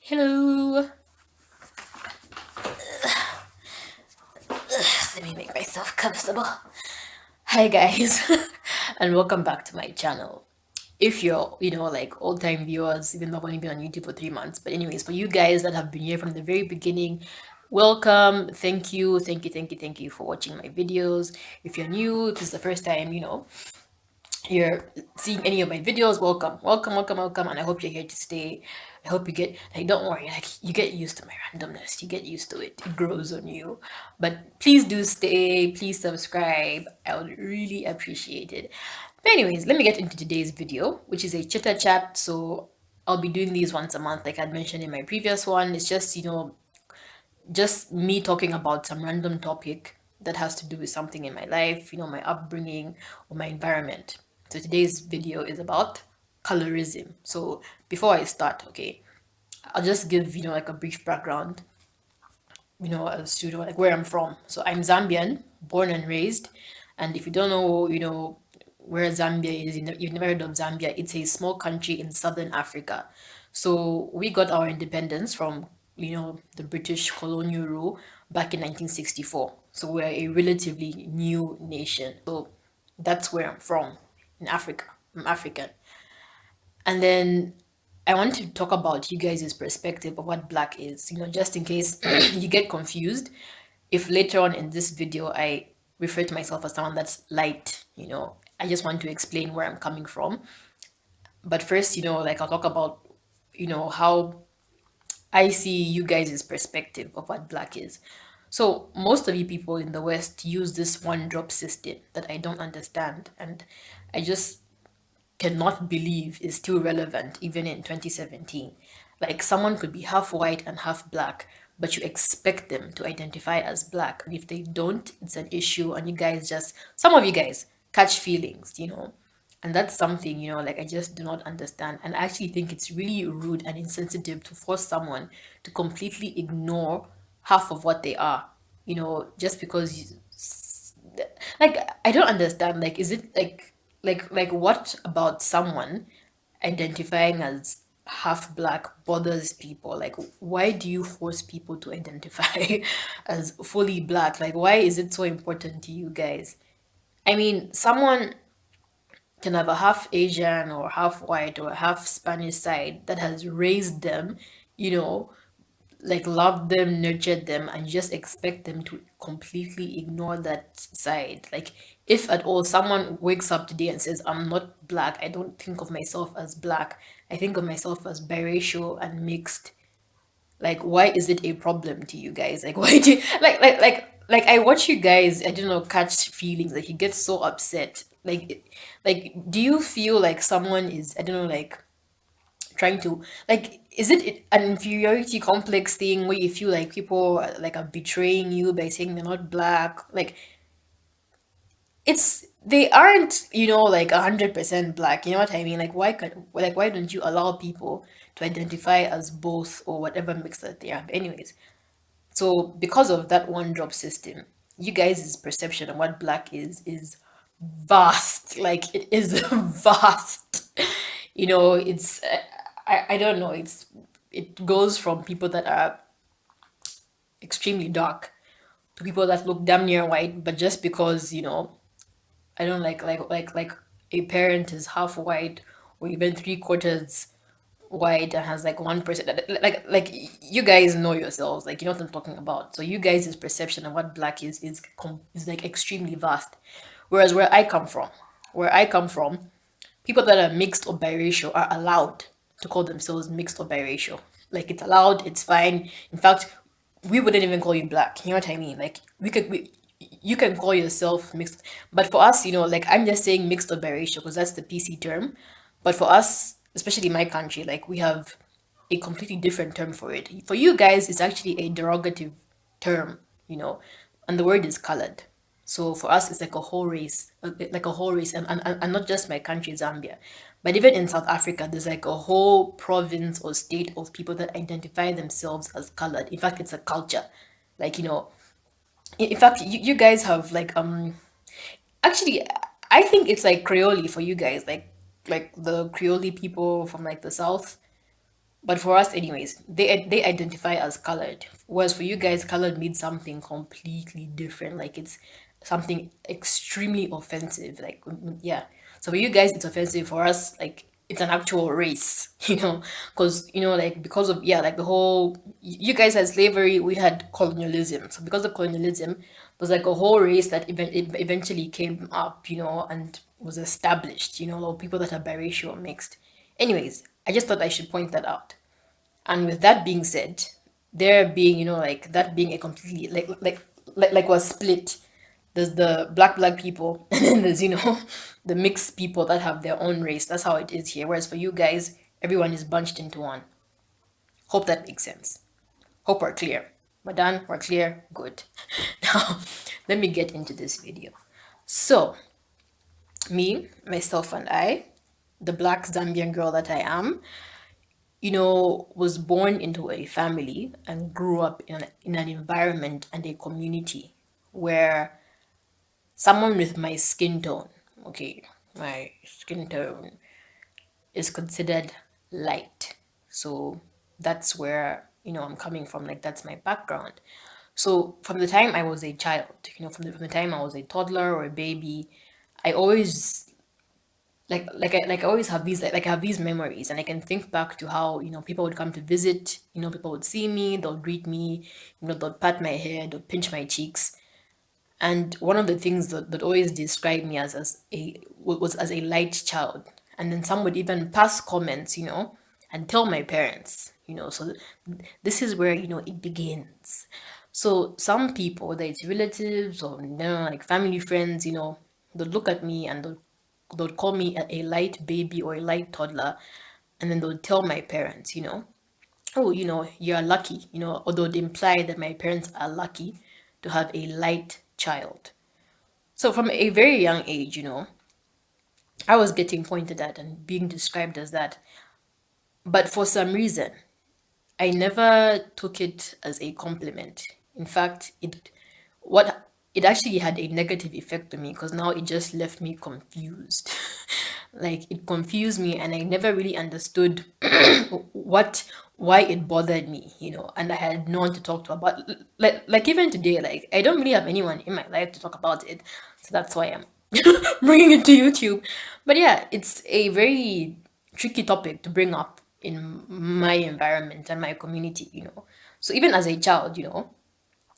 Hello. Let me make myself comfortable. Hi guys, and welcome back to my channel. If you're, like old-time viewers, even though I've only been on YouTube for 3 months, but anyways, for you guys that have been here from the very beginning, welcome. Thank you, thank you, thank you, thank you for watching my videos. If you're new, if this is the first time, you're seeing any of my videos, welcome, welcome, welcome, welcome, and I hope you're here to stay. I hope you get, like, don't worry, like, you get used to my randomness, you get used to it, it grows on you. But please do stay, please subscribe, I would really appreciate it. But anyways, let me get into today's video, which is a chitter chat. So I'll be doing these once a month, like I'd mentioned in my previous one. It's just, just me talking about some random topic that has to do with something in my life, my upbringing or my environment. So today's video is about colorism. So before I start, okay, I'll just give, like a brief background, as to like where I'm from. So I'm Zambian, born and raised. And if you don't know, where Zambia is, you've never heard of Zambia, it's a small country in southern Africa. So we got our independence from, the British colonial rule back in 1964. So we're a relatively new nation. So that's where I'm from in Africa. I'm African. And then I want to talk about you guys' perspective of what black is, just in case you get confused. If later on in this video I refer to myself as someone that's light, I just want to explain where I'm coming from. But first, like I'll talk about, how I see you guys' perspective of what black is. So most of you people in the West use this one drop system that I don't understand, and I just cannot believe is still relevant even in 2017. Like someone could be half white and half black, but you expect them to identify as black. And if they don't, it's an issue. And you guys just, some of you guys catch feelings, And that's something, like I just do not understand. And I actually think it's really rude and insensitive to force someone to completely ignore half of what they are, just because like I don't understand. Like, is it like what about someone identifying as half black bothers people? Like, why do you force people to identify as fully black? Like, why is it so important to you guys? I mean, someone can have a half Asian or half white or half Spanish side that has raised them, you know, like loved them, nurtured them, and you just expect them to completely ignore that side. Like, if at all someone wakes up today and says, I'm not black, I don't think of myself as black, I think of myself as biracial and mixed. Like, why is it a problem to you guys? Like, why do you, like I watch you guys, I don't know, catch feelings, like you get so upset. Like, do you feel like someone is, I don't know, like trying to, like, is it an inferiority complex thing where you feel like people like are betraying you by saying they're not black? Like, it's, they aren't, like 100% black, you know what I mean? Like, why don't you allow people to identify as both or whatever mix that they are? But anyways, so because of that one drop system, you guys' perception of what black is vast. Like, it is vast. It's I don't know. It goes from people that are extremely dark to people that look damn near white, but just because I don't like a parent is half white or even three-quarters white and has like 1%, like you guys know yourselves, like you know what I'm talking about. So you guys' perception of what black is like extremely vast. Whereas where I come from, people that are mixed or biracial are allowed to call themselves mixed or biracial. Like, it's allowed, it's fine. In fact, we wouldn't even call you black. You know what I mean? Like, you can call yourself mixed, but for us, like I'm just saying mixed or biracial because that's the PC term. But for us, especially my country, like we have a completely different term for it. For you guys, it's actually a derogative term, and the word is colored. So for us, it's like a whole race, and not just my country, Zambia, but even in South Africa, there's like a whole province or state of people that identify themselves as colored. In fact, it's a culture. Like, in fact, you guys have like actually, I think it's like Creole for you guys, like the Creole people from like the south. But for us, anyways, they identify as colored. Whereas for you guys, colored means something completely different. Like it's something extremely offensive. Like yeah. So for you guys, it's offensive. For us, like it's an actual race. Because like because of like the whole you guys had slavery, we had colonialism. So because of colonialism, there's like a whole race that eventually came up, and was established. Or people that are biracial or mixed. Anyways, I just thought I should point that out. And with that being said, there being, like that being a completely like was split. There's the black people, and then there's, the mixed people that have their own race. That's how it is here. Whereas for you guys, everyone is bunched into one. Hope that makes sense. Hope we're clear. We're done, we're clear, good. Now, let me get into this video. So, me, myself, and I, the black Zambian girl that I am, was born into a family and grew up in an environment and a community where someone with my skin tone, okay, my skin tone is considered light. So that's where, I'm coming from. Like, that's my background. So from the time I was a child, from the time I was a toddler or a baby, I always I always have these I have these memories, and I can think back to how people would come to visit. People would see me, they'll greet me, they'll pat my hair, they'll pinch my cheeks. And one of the things that always described me as a was as a light child. And then some would even pass comments, and tell my parents, so this is where it begins. So some people, whether it's relatives or like family friends, they'll look at me and they'll call me a light baby or a light toddler, and then they'll tell my parents, oh, you're lucky, or they'll imply that my parents are lucky to have a light child. So from a very young age, I was getting pointed at and being described as that. But for some reason, I never took it as a compliment. In fact, it actually had a negative effect on me, because now it just left me confused. Like it confused me, and I never really understood why it bothered me, and I had no one to talk to about. Like even today, like I don't really have anyone in my life to talk about it, so that's why I'm bringing it to YouTube. But yeah, it's a very tricky topic to bring up in my environment and my community, so even as a child,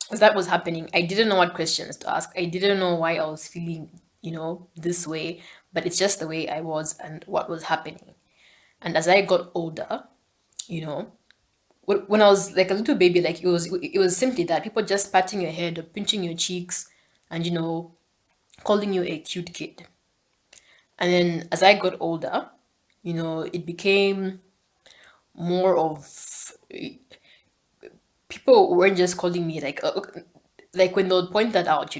as that was happening, I didn't know what questions to ask. I didn't know why I was feeling, this way, but it's just the way I was and what was happening. And as I got older, you know, when I was like a little baby, like it was simply that people just patting your head or pinching your cheeks and calling you a cute kid. And then as I got older, it became more of people weren't just calling me like when they would point that out,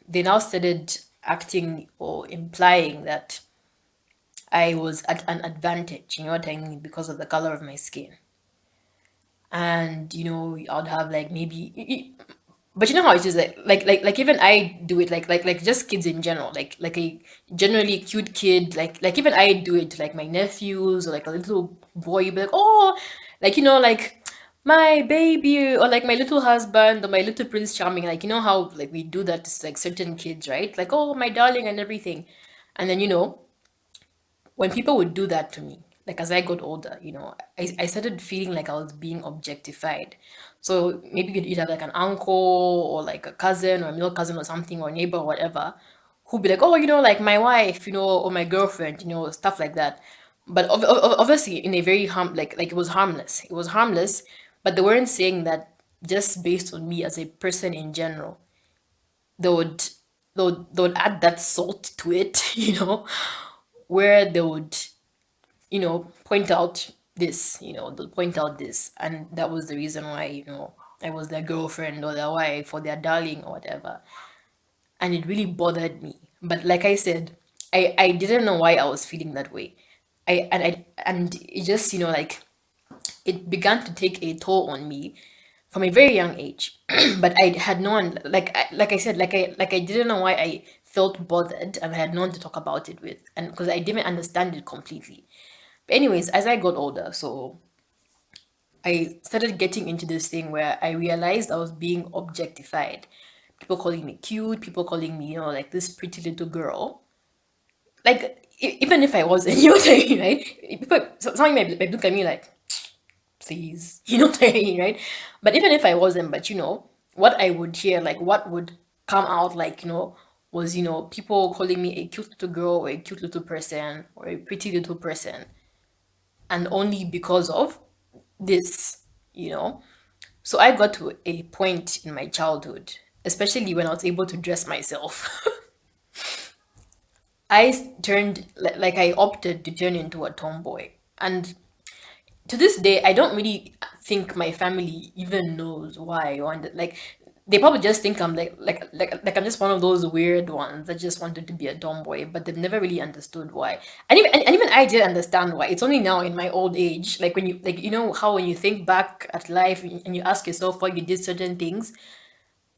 they now started acting or implying that I was at an advantage, what I mean, because of the color of my skin. And I'd have like maybe, but you know how it is, like even I do it, like just kids in general, like a generally cute kid, like even I do it to like my nephews or like a little boy, you'd be like, oh, like my baby, or like my little husband or my little prince charming, like how like we do that to like certain kids, right? Like, oh, my darling and everything. And then when people would do that to me, like as I got older, I started feeling like I was being objectified. So maybe you'd have like an uncle or like a cousin or a middle cousin or something, or neighbor or whatever, who'd be like, oh, like my wife, or my girlfriend, stuff like that. But obviously in a very like it was harmless. It was harmless, but they weren't saying that just based on me as a person in general. They would they would add that salt to it, where they would point out this, they'll point out this, and that was the reason why, I was their girlfriend or their wife or their darling or whatever. And it really bothered me. But like I said, I didn't know why I was feeling that way. And it just, like it began to take a toll on me from a very young age. But I had no one, like I said, like I didn't know why I felt bothered, and I had no one to talk about it with, and because I didn't understand it completely. But anyways, as I got older, so I started getting into this thing where I realized I was being objectified. People calling me cute, people calling me, like this pretty little girl. Like, even if I wasn't, you know what I mean, right? People, some might look at me like, please, you know what I mean, right? But even if I wasn't, but what I would hear, like what would come out, like, was, people calling me a cute little girl or a cute little person or a pretty little person. And only because of this, you know. So I got to a point in my childhood, especially when I was able to dress myself. Turned like I opted to turn into a tomboy. And to this day, I don't really think my family even knows why I wanted. Like, they probably just think I'm like I'm just one of those weird ones that just wanted to be a tomboy, but they've never really understood why. And even I didn't understand why. It's only now in my old age, like when you like how when you think back at life and you ask yourself why you did certain things,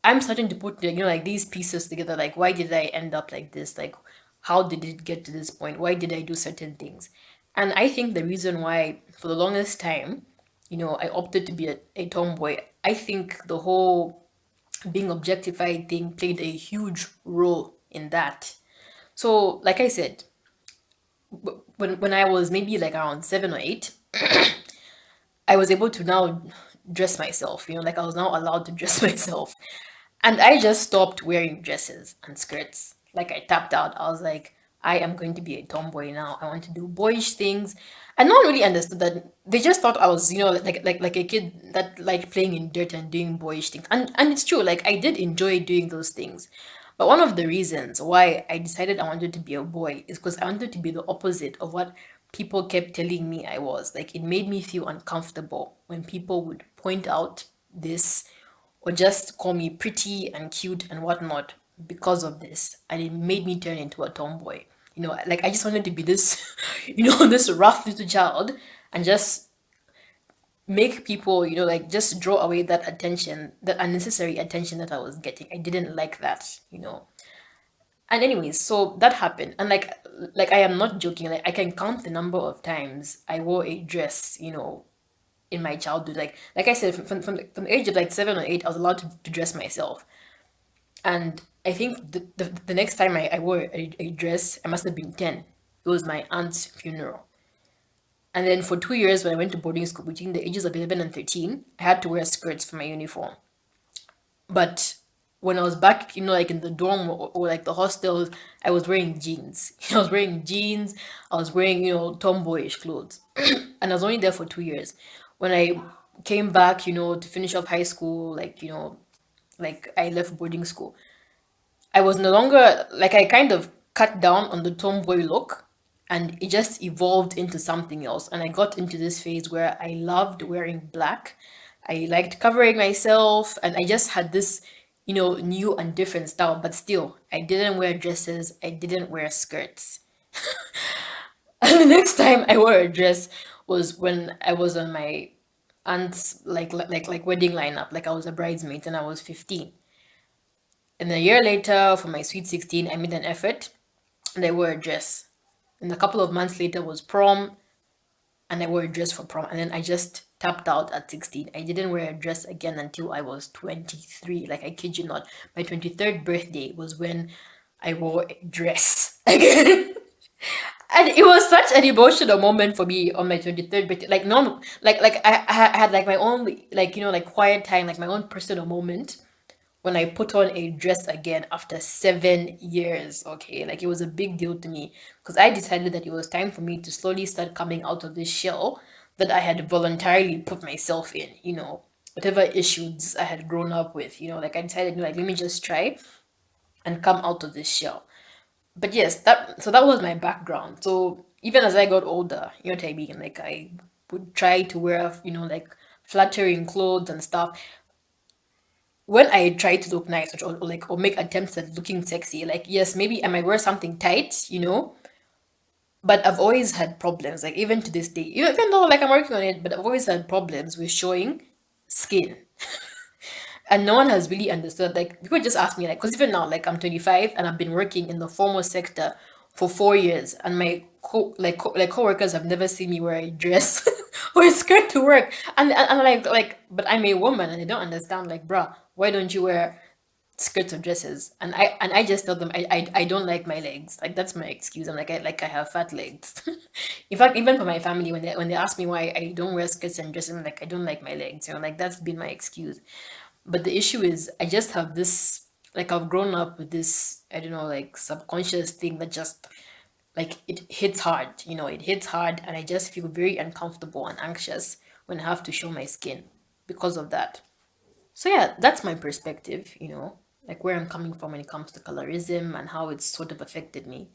I'm starting to put like these pieces together. Like, why did I end up like this? Like, how did it get to this point? Why did I do certain things? And I think the reason why, for the longest time, I opted to be a tomboy. I think the whole being objectified thing played a huge role in that. So, like I said, when I was maybe like around 7 or 8, I was able to now dress myself. Like I was now allowed to dress myself. And I just stopped wearing dresses and skirts. Like I tapped out. I was like, I am going to be a tomboy now. I want to do boyish things. And no one really understood that. They just thought I was, like a kid that liked playing in dirt and doing boyish things. And it's true, like I did enjoy doing those things. But one of the reasons why I decided I wanted to be a boy is because I wanted to be the opposite of what people kept telling me I was. Like it made me feel uncomfortable when people would point out this or just call me pretty and cute and whatnot because of this. And it made me turn into a tomboy. Like I just wanted to be this, this rough little child and just make people, like just draw away that attention, that unnecessary attention that I was getting. I didn't like that. And anyways, so that happened. And like I am not joking, like I can count the number of times I wore a dress, in my childhood. Like I said, from the age of like 7 or 8, I was allowed to dress myself. And I think the next time I wore a dress, I must have been 10. It was my aunt's funeral. And then for 2 years, when I went to boarding school between the ages of 11 and 13, I had to wear skirts for my uniform. But when I was back, like in the dorm or like the hostels, I was wearing jeans. I was wearing jeans. I was wearing, tomboyish clothes. And I was only there for 2 years. When I came back, to finish off high school, like I left boarding school, I was no longer like I kind of cut down on the tomboy look and it just evolved into something else. And I got into this phase where I loved wearing black. I liked covering myself and I just had this, new and different style. But still, I didn't wear dresses, I didn't wear skirts. And the next time I wore a dress was when I was on my aunt's like wedding lineup. Like I was a bridesmaid and I was 15. And a year later, for my sweet 16, I made an effort and I wore a dress. And a couple of months later was prom and I wore a dress for prom. And then I just tapped out at 16. I didn't wear a dress again until I was 23. Like I kid you not. My 23rd birthday was when I wore a dress again. And it was such an emotional moment for me on my 23rd birthday. Like no, like I had like my own like quiet time, like my own personal moment when I put on a dress again after 7 years. Okay, like it was a big deal to me because I decided that it was time for me to slowly start coming out of this shell that I had voluntarily put myself in. Whatever issues I had grown up with. Like I decided, like let me just try and come out of this shell. But yes, that was my background. So even as I got older, you know what I mean? Like I would try to wear, like flattering clothes and stuff. When I try to look nice or make attempts at looking sexy, like yes, maybe I might wear something tight, but I've always had problems, like even to this day, even though like I'm working on it, but I've always had problems with showing skin. And no one has really understood. Like people just ask me, like, because even now, like I'm 25 and I've been working in the formal sector for 4 years, and my coworkers have never seen me wear a dress wear skirt to work. And like, but I'm a woman and I don't understand. Like, bruh, why don't you wear skirts or dresses? And I just tell them I don't like my legs. Like that's my excuse. I'm like I have fat legs. In fact, even for my family, when they ask me why I don't wear skirts and dresses, I'm like I don't like my legs. Like that's been my excuse. But the issue is I just have this, like I've grown up with this, I don't know, like subconscious thing that just like it hits hard. It hits hard and I just feel very uncomfortable and anxious when I have to show my skin because of that. So yeah, that's my perspective, like where I'm coming from when it comes to colorism and how it's sort of affected me.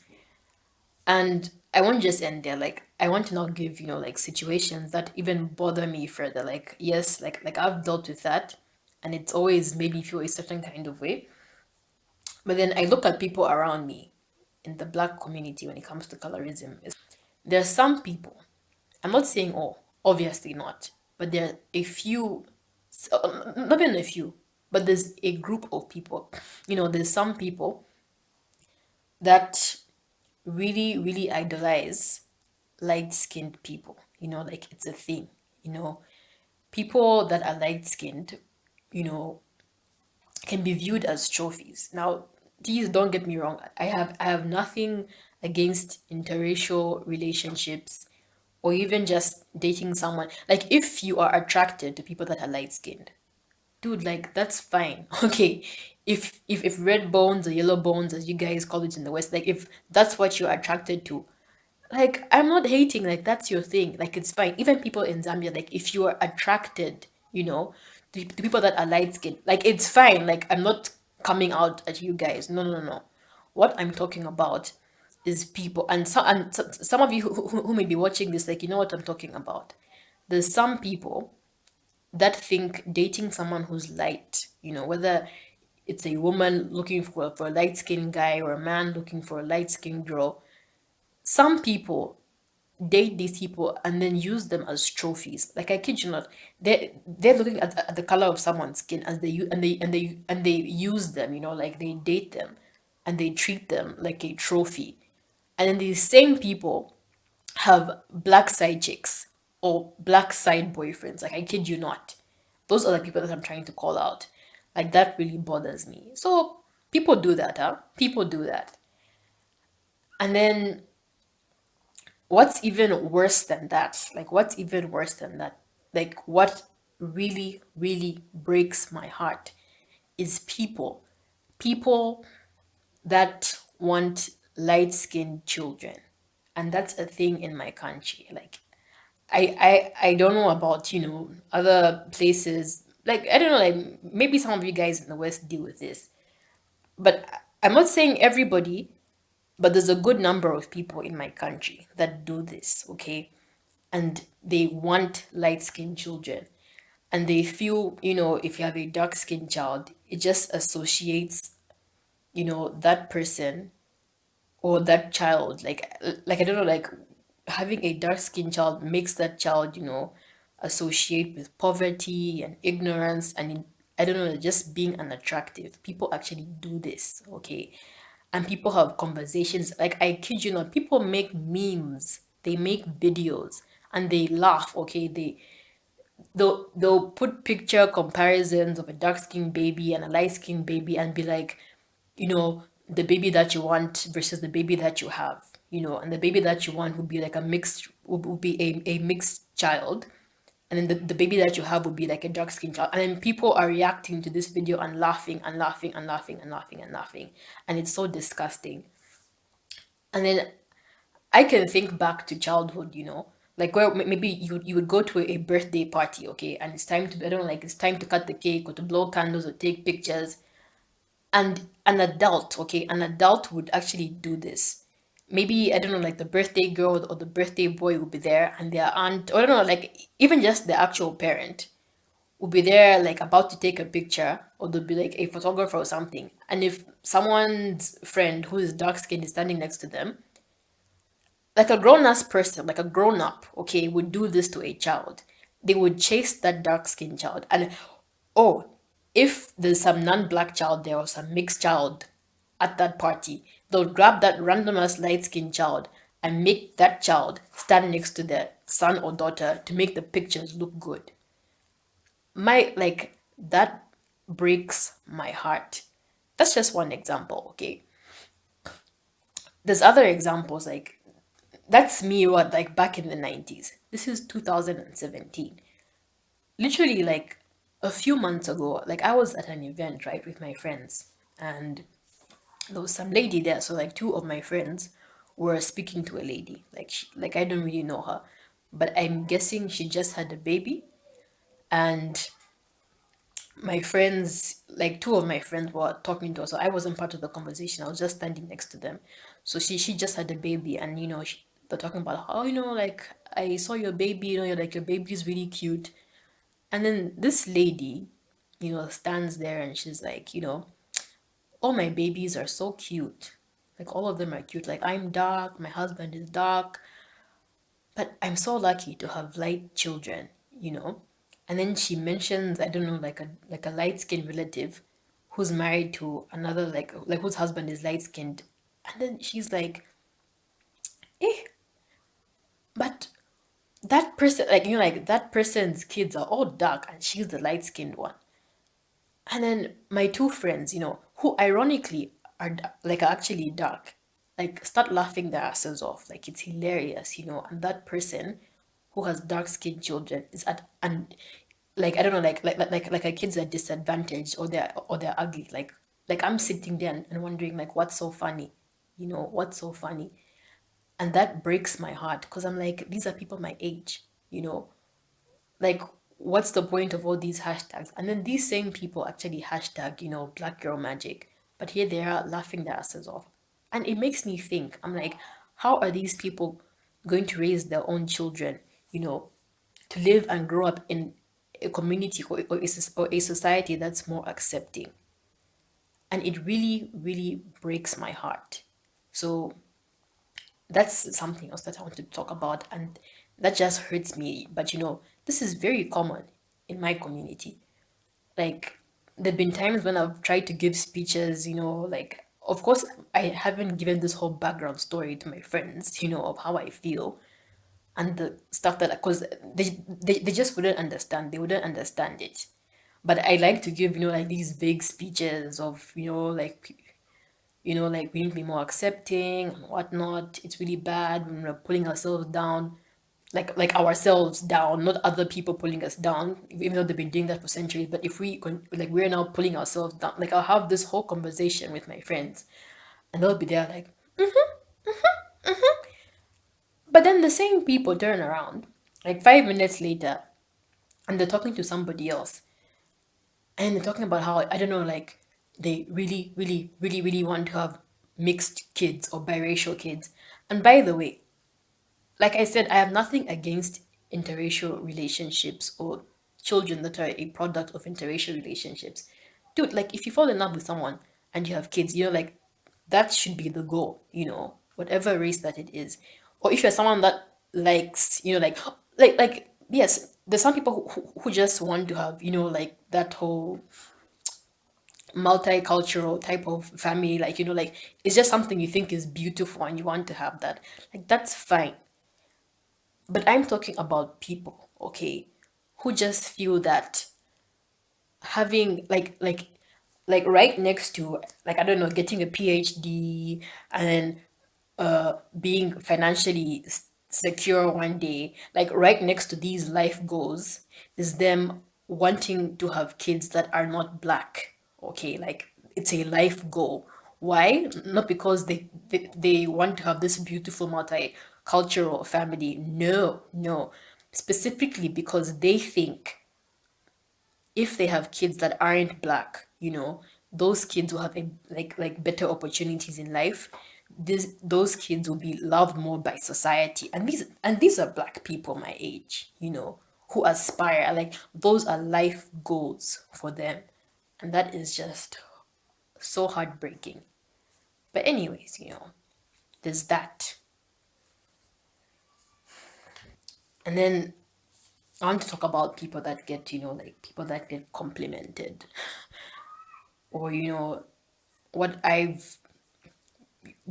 And I won't just end there. Like I want to now give, like situations that even bother me further. Like yes, like I've dealt with that and it's always made me feel a certain kind of way. But then I look at people around me in the black community when it comes to colorism. There are some people, I'm not saying all, obviously not, but there are a few, not even a few, but there's a group of people. There's some people that really, really idolize light skinned people. Like it's a thing. You know, People that are light skinned, you know, can be viewed as trophies. Now, please don't get me wrong. I have nothing against interracial relationships or even just dating someone. Like if you are attracted to people that are light skinned, dude, like that's fine. Okay. If red bones or yellow bones, as you guys call it in the West, like if that's what you're attracted to, like I'm not hating, like that's your thing, like it's fine. Even people in Zambia, like if you are attracted, to people that are light skinned, like it's fine. Like I'm not coming out at you guys. No, no, no, no. What I'm talking about is people, and some of you who may be watching this, like you know what I'm talking about. There's some people that think dating someone who's light, whether it's a woman looking for a light skinned guy or a man looking for a light skinned girl, some people date these people and then use them as trophies. Like I kid you not, they're looking at the color of someone's skin as they use them. Like they date them and they treat them like a trophy. And then these same people have black side chicks or black side boyfriends. Like I kid you not, those are the people that I'm trying to call out. Like that really bothers me. So people do that, huh? People do that, and then what's even worse than that? Like, what's even worse than that? Like, what really, really breaks my heart is people that want light skinned children. And that's a thing in my country. Like, I don't know about, other places. Like, I don't know, like, maybe some of you guys in the West deal with this. But I'm not saying everybody, but there's a good number of people in my country that do this, okay? And they want light skinned children. And they feel, if you have a dark skinned child, it just associates, that person or that child. Like I don't know, like having a dark skinned child makes that child, associate with poverty and ignorance and I don't know, just being unattractive. People actually do this, okay? And people have conversations. Like I kid you not, people make memes, they make videos, and they laugh. Okay, they'll put picture comparisons of a dark skinned baby and a light skinned baby, and be like, the baby that you want versus the baby that you have. And the baby that you want would be like would be a mixed child, and then the baby that you have would be like a dark skinned child, and then people are reacting to this video and laughing and laughing and laughing and laughing and laughing, and it's so disgusting. And then I can think back to childhood, like where maybe you would go to a birthday party, okay, and it's time to, I don't know, like it's time to cut the cake or to blow candles or take pictures, and an adult, okay, an adult would actually do this. Maybe I don't know, like the birthday girl or the birthday boy would be there, and their aunt, or I don't know, like even just the actual parent will be there, like about to take a picture, or there'll be like a photographer or something. And if someone's friend who is dark skinned is standing next to them, like a grown ass person, like a grown up, okay, would do this to a child. They would chase that dark skinned child. And oh, if there's some non black child there or some mixed child at that party, they'll grab that random ass light skinned child and make that child stand next to their son or daughter to make the pictures look good. That breaks my heart. That's just one example, okay? There's other examples like that's me what like back in the 90s. This is 2017. Literally like a few months ago, like I was at an event, right, with my friends, and there was some lady there. So like two of my friends were speaking to a lady. Like I don't really know her, but I'm guessing she just had a baby. And my friends, like two of my friends were talking to her. So I wasn't part of the conversation. I was just standing next to them. So she just had a baby, and they're talking about how like I saw your baby. You're like your baby is really cute. And then this lady, stands there and she's like, all my babies are so cute. Like all of them are cute. Like I'm dark, my husband is dark, but I'm so lucky to have light children, you know? And then she mentions, I don't know, like a light-skinned relative who's married to another like whose husband is light-skinned. And then she's like, eh, but that person, like like that person's kids are all dark and she's the light-skinned one. And then my two friends, who ironically are actually dark, like start laughing their asses off. Like it's hilarious, And that person who has dark skinned children is at and like I don't know, like a kid's at disadvantage or they're ugly. Like I'm sitting there and wondering like what's so funny, what's so funny, and that breaks my heart because I'm like these are people my age, you know like what's the point of all these hashtags? And then these same people actually hashtag black girl magic, but here they are laughing their asses off. And it makes me think, I'm like, how are these people going to raise their own children, you know to live and grow up in a community or a society that's more accepting? And it really really breaks my heart. So that's something else that I want to talk about, and that just hurts me. But this is very common in my community. Like, there've been times when I've tried to give speeches, like, of course, I haven't given this whole background story to my friends, of how I feel and the stuff that, because they just wouldn't understand. They wouldn't understand it. But I like to give, like these big speeches of, like we need to be more accepting and whatnot. It's really bad when we're pulling ourselves down, like ourselves down, not other people pulling us down, even though they've been doing that for centuries. But if like we're now pulling ourselves down, like I'll have this whole conversation with my friends, and they'll be there like, but then the same people turn around like 5 minutes later, and they're talking to somebody else, and they're talking about how I don't know, like they really, really, really, really want to have mixed kids or biracial kids. And by the way, like I said, I have nothing against interracial relationships or children that are a product of interracial relationships. Dude, like if you fall in love with someone and you have kids, like that should be the goal, whatever race that it is. Or if you're someone that likes, like yes, there's some people who just want to have, like that whole multicultural type of family, like, like it's just something you think is beautiful and you want to have that. Like that's fine. But I'm talking about people, okay, who just feel that having like right next to, like I don't know, getting a PhD and then being financially secure one day, like right next to these life goals is them wanting to have kids that are not black. Okay, like it's a life goal. Why? Not because they want to have this beautiful multicultural family. No, no. Specifically because they think if they have kids that aren't black, those kids will have like better opportunities in life. Those kids will be loved more by society. And these are black people my age, who aspire. Like those are life goals for them. And that is just so heartbreaking. But anyways, there's that. And then I want to talk about people that get, like people that get complimented, or what I've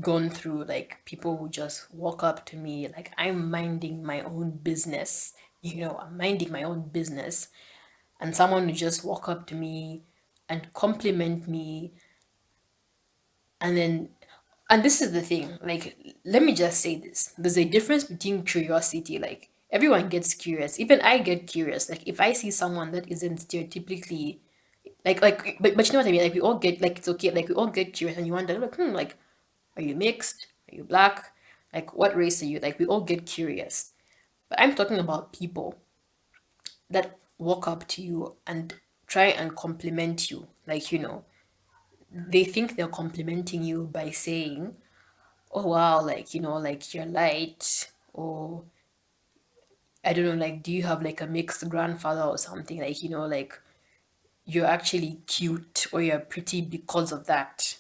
gone through like people who just walk up to me like I'm minding my own business, I'm minding my own business, and someone would just walk up to me and compliment me, and then, and this is the thing, like, let me just say this, there's a difference between curiosity, like everyone gets curious, even I get curious, like if I see someone that isn't stereotypically but you know what I mean, like we all get, like it's okay, like we all get curious and you wonder like, like, are you mixed, are you black, like what race are you, like we all get curious. But I'm talking about people that walk up to you and try and compliment you, like, they think they're complimenting you by saying, oh wow, like, like you're light, or I don't know, like, do you have like a mixed grandfather or something, like, like you're actually cute or you're pretty because of that,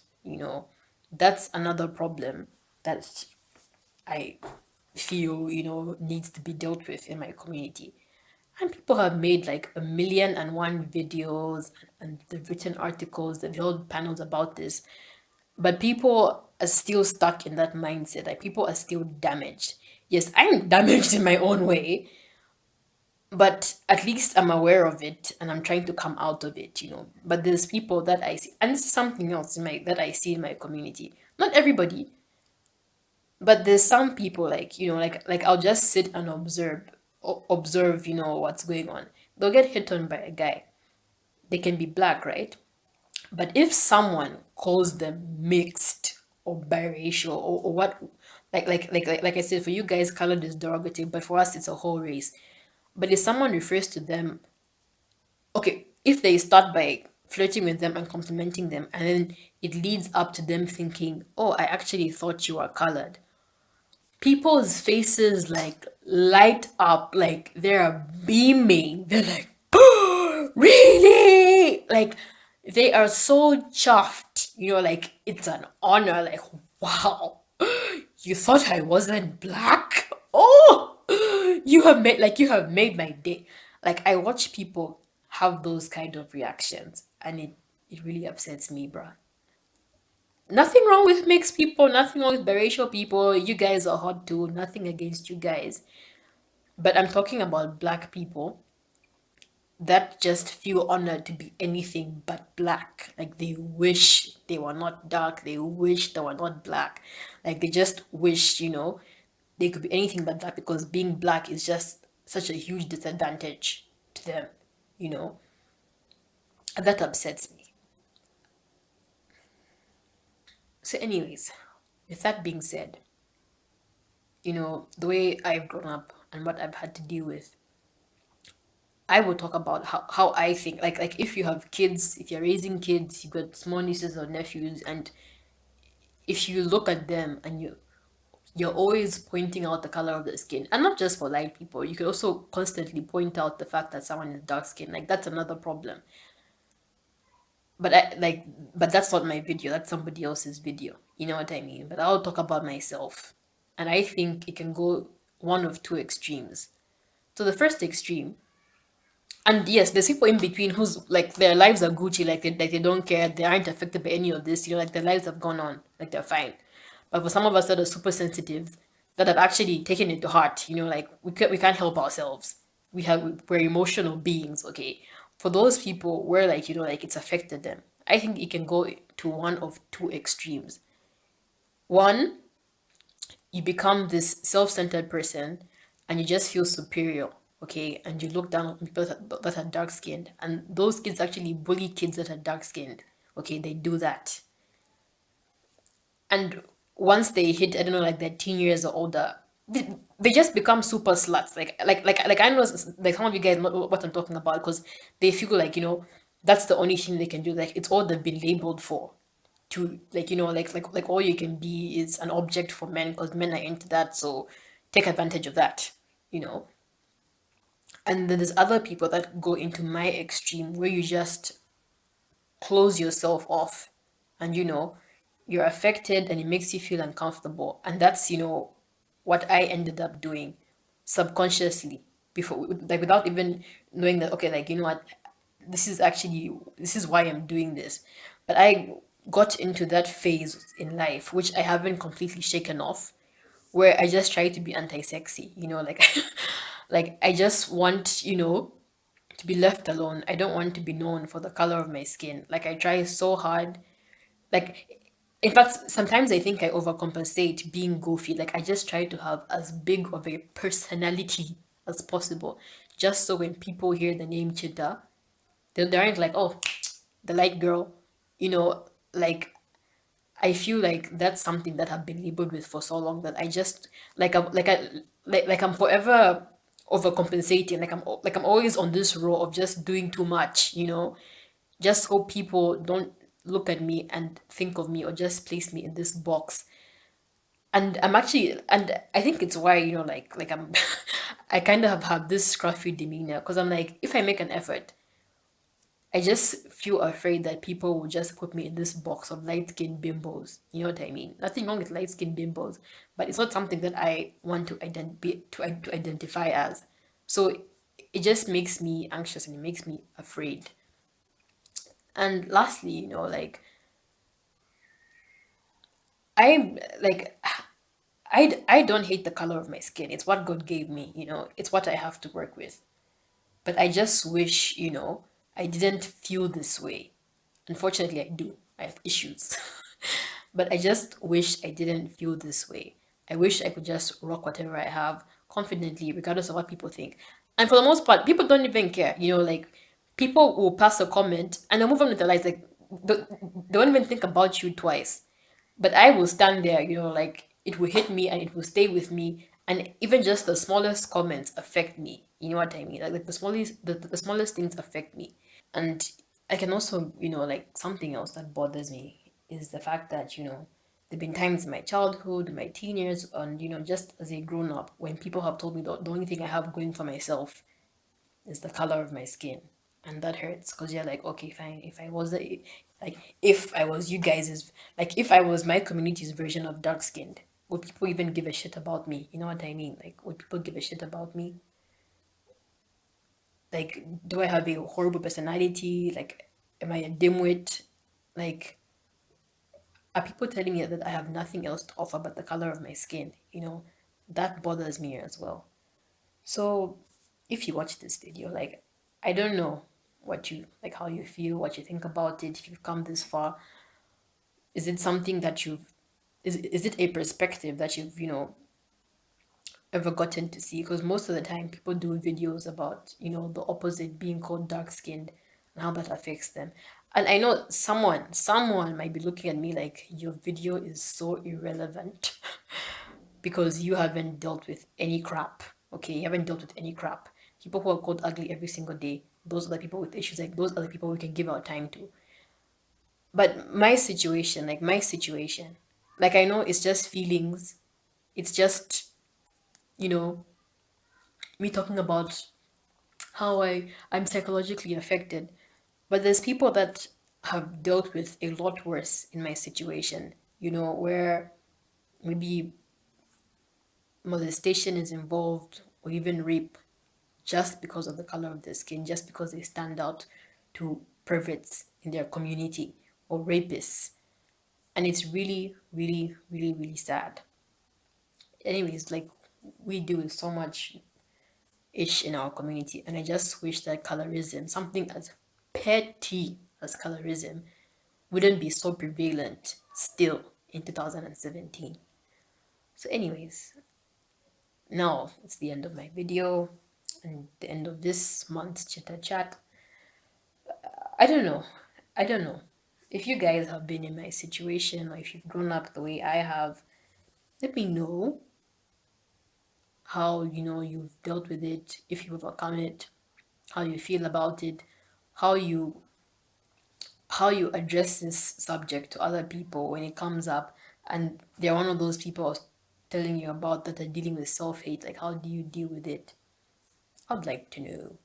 that's another problem that I feel, needs to be dealt with in my community. And people have made like a million and one videos, and they've written articles, they've held panels about this. But people are still stuck in that mindset. Like people are still damaged. Yes, I'm damaged in my own way, but at least I'm aware of it and I'm trying to come out of it, But there's people that I see, and this is something else in my that I see in my community. Not everybody, but there's some people, like, like I'll just sit and observe, what's going on. They'll get hit on by a guy. They can be black, right? But if someone calls them mixed or biracial, or what, like I said, for you guys, color is derogative, but for us, it's a whole race. But if someone refers to them, okay, if they start by flirting with them and complimenting them, and then it leads up to them thinking, oh, I actually thought you were colored, people's faces like light up, like they're beaming. They're like, really? Like they are so chuffed, like it's an honor. Like, wow, you thought I wasn't black? Oh, you have made my day. Like I watch people have those kind of reactions, and it really upsets me, bruh. Nothing wrong with mixed people, nothing wrong with biracial people. You guys are hot too, nothing against you guys. But I'm talking about black people that just feel honored to be anything but black. Like they wish they were not dark, they wish they were not black. Like they just wish, they could be anything but black because being black is just such a huge disadvantage to them, you know? And that upsets me. So, anyways, with that being said, the way I've grown up and what I've had to deal with, I will talk about how I think. Like if you have kids, if you're raising kids, you've got small nieces or nephews, and if you look at them and you're always pointing out the color of the skin, and not just for light people, you can also constantly point out the fact that someone is dark skinned. Like that's another problem. But that's not my video, that's somebody else's video, you know what I mean? But I'll talk about myself, and I think it can go one of two extremes. So the first extreme, and yes, there's people in between whose like their lives are Gucci, like they don't care, they aren't affected by any of this, like their lives have gone on, like they're fine. But for some of us that are super sensitive, that have actually taken it to heart, like we can't help ourselves. We're emotional beings, okay? For those people where like like it's affected them, I think it can go to one of two extremes. One, you become this self-centered person and you just feel superior, okay, and you look down on people that are dark skinned, and those kids actually bully kids that are dark skinned, okay, they do that. And once they hit, I don't know, like their teen years or older, they just become super sluts. Like I know, like some of you guys know what I'm talking about, because they feel like that's the only thing they can do. Like it's all they've been labeled for. To like like all you can be is an object for men because men are into that. So take advantage of that. You know. And then there's other people that go into my extreme where you just close yourself off, and you're affected and it makes you feel uncomfortable, and that's what I ended up doing subconsciously, before, like without even knowing that, okay, like what, this is why I'm doing this. But I got into that phase in life, which I haven't completely shaken off, where I just try to be anti-sexy, like like I just want, to be left alone. I don't want to be known for the color of my skin. Like I try so hard. Like in fact, sometimes I think I overcompensate being goofy. Like I just try to have as big of a personality as possible. Just so when people hear the name Chita, they aren't like, oh, the light girl. You know, like I feel like that's something that I've been labeled with for so long that I just like I'm forever overcompensating. Like I'm always on this row of just doing too much, just so people don't look at me and think of me or just place me in this box. And I think it's why, like I'm I kind of have this scruffy demeanor because I'm like, if I make an effort, I just feel afraid that people will just put me in this box of light skinned bimbos. You know what I mean? Nothing wrong with light skinned bimbos, but it's not something that I want to to identify as. So it just makes me anxious and it makes me afraid. And lastly, I'm like I don't hate the color of my skin. It's what God gave me, It's what I have to work with. But I just wish, I didn't feel this way. Unfortunately, I do. I have issues. But I just wish I didn't feel this way. I wish I could just rock whatever I have confidently, regardless of what people think. And for the most part, people don't even care. Like people will pass a comment and they'll move on with their lives. Like they won't even think about you twice. But I will stand there, like it will hit me and it will stay with me. And even just the smallest comments affect me. You know what I mean? Like the smallest things affect me. And I can also, like something else that bothers me is the fact that, there've been times in my childhood, my teen years, and, just as a grown up, when people have told me the only thing I have going for myself is the color of my skin. And that hurts because you're like, okay, fine. If I was you guys' like, if I was my community's version of dark skinned, would people even give a shit about me? You know what I mean? Like, would people give a shit about me? Like, do I have a horrible personality? Like, am I a dimwit? Like, are people telling me that I have nothing else to offer but the color of my skin? That bothers me as well. So, if you watch this video, like, I don't know how you feel, what you think about it, if you've come this far. Is it something that is it a perspective that you've, ever gotten to see? Because most of the time people do videos about the opposite, being called dark skinned, and how that affects them. And I know someone might be looking at me like, your video is so irrelevant because you haven't dealt with any crap. Okay, you haven't dealt with any crap. People who are called ugly every single day, those are the people with issues. Like, those are the people we can give our time to. But my situation, like, I know it's just feelings. It's just, you know me talking about how I'm psychologically affected. But there's people that have dealt with a lot worse in my situation, where maybe molestation is involved or even rape, just because of the color of their skin, just because they stand out to perverts in their community or rapists. And it's really, really, really, really sad. Anyways, like, we deal with so much ish in our community, and I just wish that colorism, something as petty as colorism, wouldn't be so prevalent still in 2017. So anyways, now it's the end of my video and the end of this month's Chita Chat. I don't know. I don't know. If you guys have been in my situation, or if you've grown up the way I have, let me know how you've dealt with it, if you've overcome it, how you feel about it, how you address this subject to other people when it comes up, and they're one of those people I was telling you about that are dealing with self-hate. Like, how do you deal with it? I'd like to know,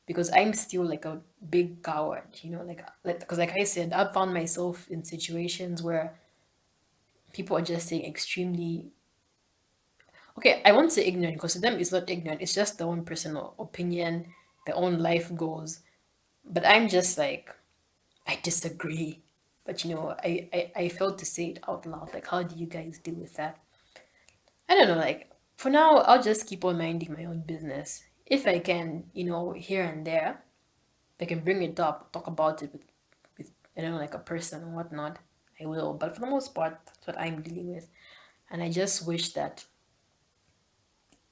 because I'm still like a big coward, like because, like I said, I've found myself in situations where people are just saying extremely, okay, I won't say ignorant, because to them it's not ignorant, it's just their own personal opinion, their own life goals. But I'm just like, I disagree. But I felt to say it out loud. Like, how do you guys deal with that? I don't know, like, for now, I'll just keep on minding my own business. If I can, here and there, I can bring it up, talk about it with like a person or whatnot, I will. But for the most part, that's what I'm dealing with. And I just wish that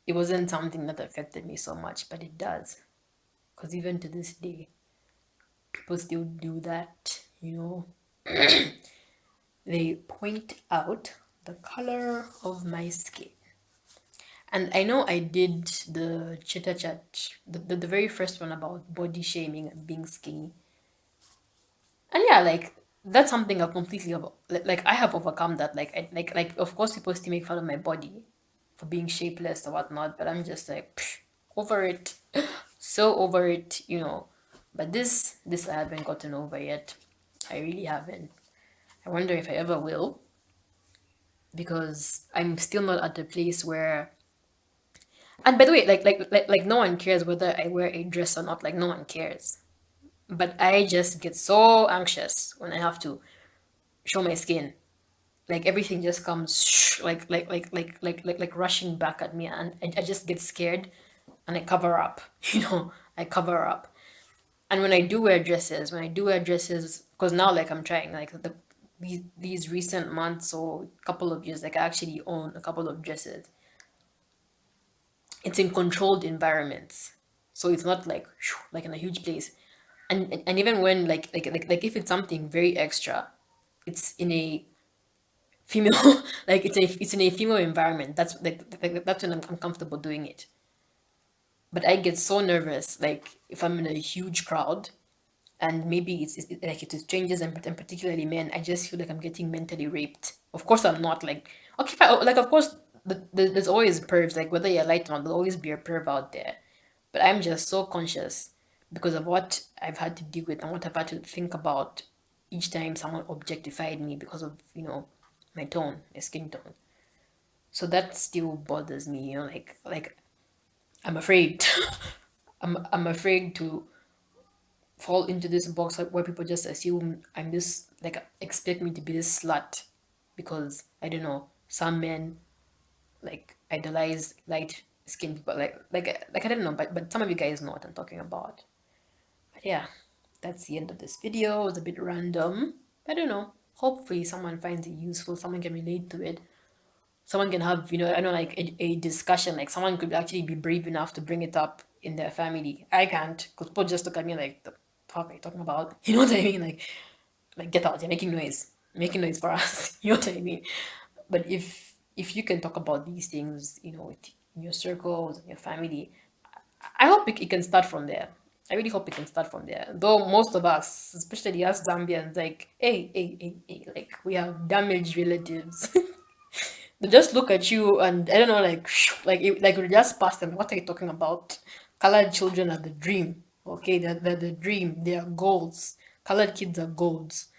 it wasn't something that affected me so much, but it does. Because even to this day, people still do that, They point out the color of my skin. And I know I did the Chita chat, the very first one about body shaming and being skinny. And yeah, like that's something I've completely like I have overcome that. Like of course people still make fun of my body for being shapeless or whatnot, but I'm just like over it. So over it. But this I haven't gotten over yet. I really haven't. I wonder if I ever will, because I'm still not at the place where. And by the way, like no one cares whether I wear a dress or not. Like no one cares. But I just get so anxious when I have to show my skin. Like everything just comes like rushing back at me, and I just get scared, and I cover up. I cover up. And when I do wear dresses, because now like I'm trying like these recent months or couple of years, like I actually own a couple of dresses. It's in controlled environments, so it's not like in a huge place. And even when like if it's something very extra, it's in a female like it's in a female environment. That's when I'm comfortable doing it. But I get so nervous like if I'm in a huge crowd, and maybe like it is strangers, and particularly men. I just feel like I'm getting mentally raped. Of course I'm not, like, okay fine, like of course there's always pervs, like whether you're light or not, there'll always be a perv out there. But I'm just so conscious because of what I've had to deal with and what I've had to think about each time someone objectified me because of my tone, my skin tone. So that still bothers me, like I'm afraid. I'm afraid to fall into this box where people just assume I'm this, like expect me to be this slut because I don't know, some men like idolize light skinned people, like I don't know, but some of you guys know what I'm talking about. But yeah, that's the end of this video. It was a bit random. I don't know. Hopefully someone finds it useful, someone can relate to it, someone can have, I know, like a discussion, like someone could actually be brave enough to bring it up in their family. I can't, because people just look at me like, the fuck are you talking about? You know what I mean? Like get out, you're making noise for us. You know what I mean? But if you can talk about these things, in your circles, in your family, I hope it can start from there. I really hope it can start from there. Though most of us, especially us Zambians, like, hey, like we have damaged relatives. They just look at you and I don't know, like we just pass them. What are you talking about? Colored children are the dream. Okay, they're the dream. They are goals. Colored kids are goals.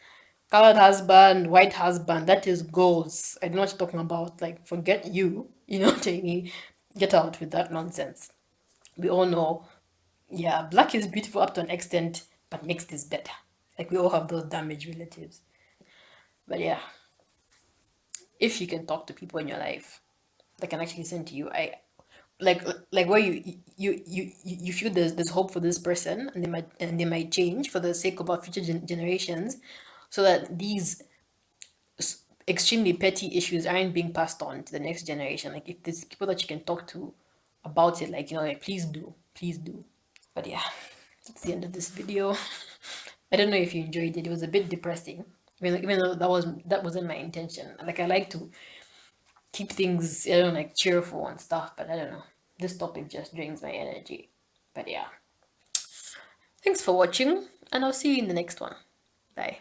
Colored husband, white husband, that is goals. I don't know what you're talking about. Like, forget you. You know what I mean? Get out with that nonsense. We all know, yeah, black is beautiful up to an extent, but mixed is better. Like, we all have those damaged relatives. But yeah, if you can talk to people in your life that can actually listen to you, like where you feel there's hope for this person, and they might change for the sake of our future generations, so that these extremely petty issues aren't being passed on to the next generation. Like if there's people that you can talk to about it, like like please do. But yeah, that's the end of this video. I don't know if you enjoyed it. It was a bit depressing. Even though that wasn't my intention. Like I like to keep things, like cheerful and stuff, but I don't know. This topic just drains my energy. But yeah. Thanks for watching, and I'll see you in the next one. Bye.